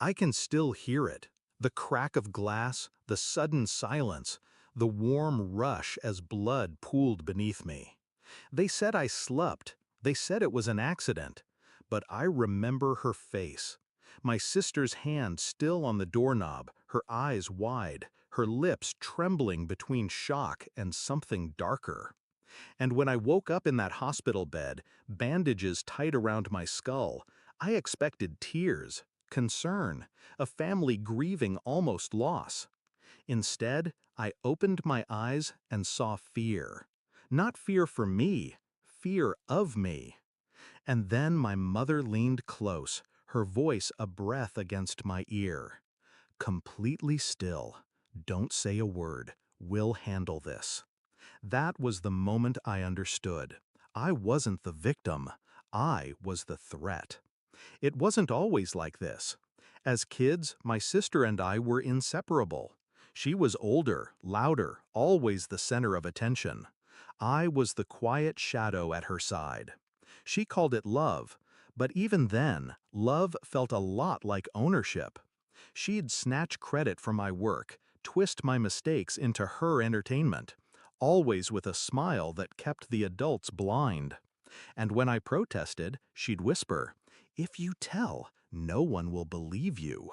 I can still hear it. The crack of glass, the sudden silence, the warm rush as blood pooled beneath me. They said I slept. They said it was an accident. But I remember her face. My sister's hand still on the doorknob, her eyes wide, her lips trembling between shock and something darker. And when I woke up in that hospital bed, bandages tight around my skull, I expected tears, concern, a family grieving almost loss. Instead, I opened my eyes and saw fear. Not fear for me, fear of me. And then my mother leaned close, her voice a breath against my ear. Completely still. Don't say a word. We'll handle this. That was the moment I understood. I wasn't the victim. I was the threat. It wasn't always like this. As kids, my sister and I were inseparable. She was older, louder, always the center of attention. I was the quiet shadow at her side. She called it love, but even then, love felt a lot like ownership. She'd snatch credit for my work, twist my mistakes into her entertainment, always with a smile that kept the adults blind. And when I protested, she'd whisper, "If you tell, no one will believe you."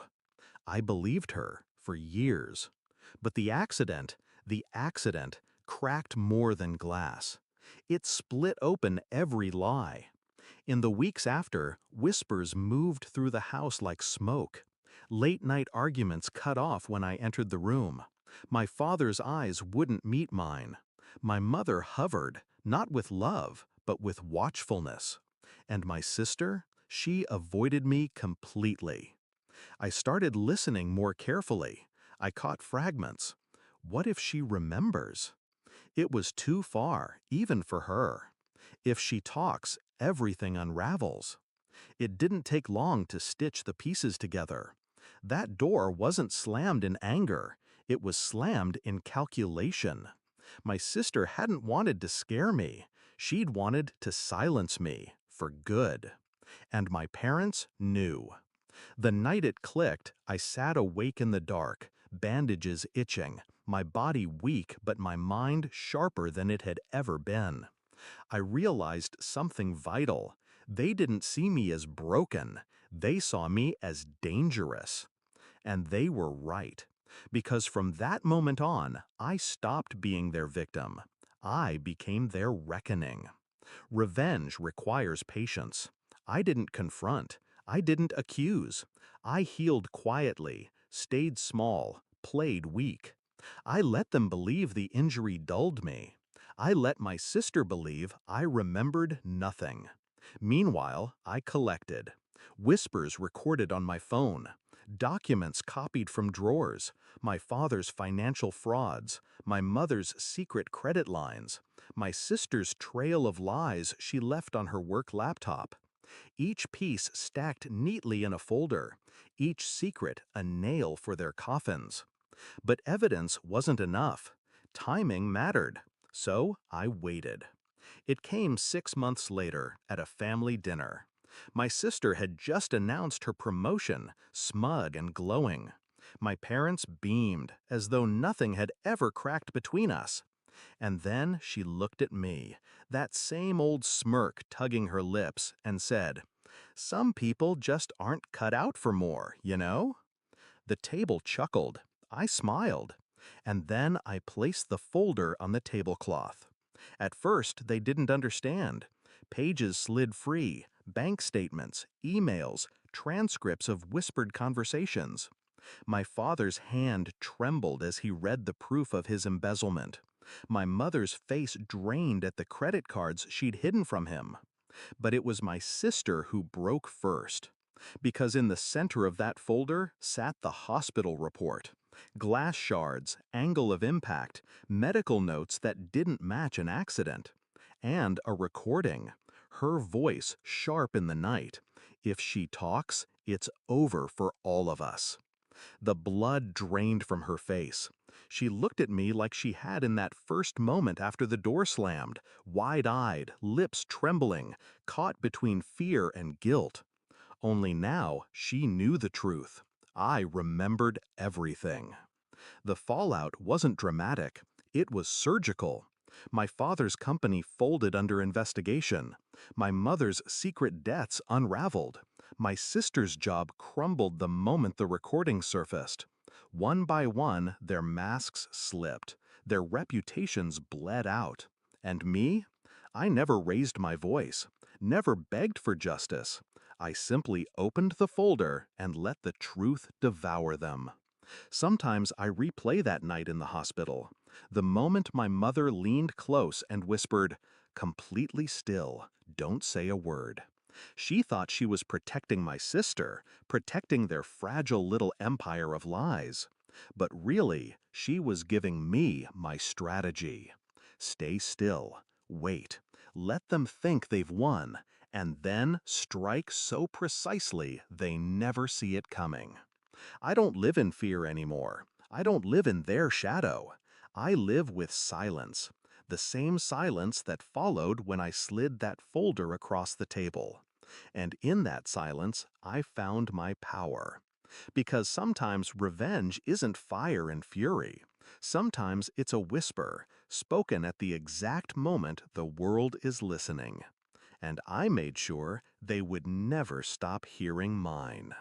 I believed her for years. But the accident, cracked more than glass. It split open every lie. In the weeks after, whispers moved through the house like smoke. Late-night arguments cut off when I entered the room. My father's eyes wouldn't meet mine. My mother hovered, not with love, but with watchfulness. And my sister, she avoided me completely. I started listening more carefully. I caught fragments. What if she remembers? It was too far, even for her. If she talks, everything unravels. It didn't take long to stitch the pieces together. That door wasn't slammed in anger. It was slammed in calculation. My sister hadn't wanted to scare me. She'd wanted to silence me, for good. And my parents knew. The night it clicked, I sat awake in the dark, bandages itching, my body weak but my mind sharper than it had ever been. I realized something vital. They didn't see me as broken. They saw me as dangerous. And they were right. Because from that moment on, I stopped being their victim. I became their reckoning. Revenge requires patience. I didn't confront. I didn't accuse. I healed quietly, stayed small, played weak. I let them believe the injury dulled me. I let my sister believe I remembered nothing. Meanwhile, I collected. Whispers recorded on my phone, documents copied from drawers, my father's financial frauds, my mother's secret credit lines, my sister's trail of lies she left on her work laptop. Each piece stacked neatly in a folder, each secret a nail for their coffins. But evidence wasn't enough. Timing mattered. So I waited. It came 6 months later at a family dinner. My sister had just announced her promotion, smug and glowing. My parents beamed, as though nothing had ever cracked between us. And then she looked at me, that same old smirk tugging her lips, and said, "Some people just aren't cut out for more, you know?" The table chuckled. I smiled. And then I placed the folder on the tablecloth. At first, they didn't understand. Pages slid free, bank statements, emails, transcripts of whispered conversations. My father's hand trembled as he read the proof of his embezzlement. My mother's face drained at the credit cards she'd hidden from him. But it was my sister who broke first. Because in the center of that folder sat the hospital report. Glass shards, angle of impact, medical notes that didn't match an accident. And a recording. Her voice sharp in the night. If she talks, it's over for all of us. The blood drained from her face. She looked at me like she had in that first moment after the door slammed, wide-eyed, lips trembling, caught between fear and guilt. Only now she knew the truth. I remembered everything. The fallout wasn't dramatic, it was surgical. My father's company folded under investigation. My mother's secret debts unraveled. My sister's job crumbled the moment the recording surfaced. One by one, their masks slipped. Their reputations bled out. And me? I never raised my voice, never begged for justice. I simply opened the folder and let the truth devour them. Sometimes I replay that night in the hospital. The moment my mother leaned close and whispered, "Completely still, don't say a word." She thought she was protecting my sister, protecting their fragile little empire of lies. But really, she was giving me my strategy. Stay still, wait, let them think they've won, and then strike so precisely they never see it coming. I don't live in fear anymore. I don't live in their shadow. I live with silence, the same silence that followed when I slid that folder across the table. And in that silence, I found my power. Because sometimes revenge isn't fire and fury. Sometimes it's a whisper, spoken at the exact moment the world is listening. And I made sure they would never stop hearing mine.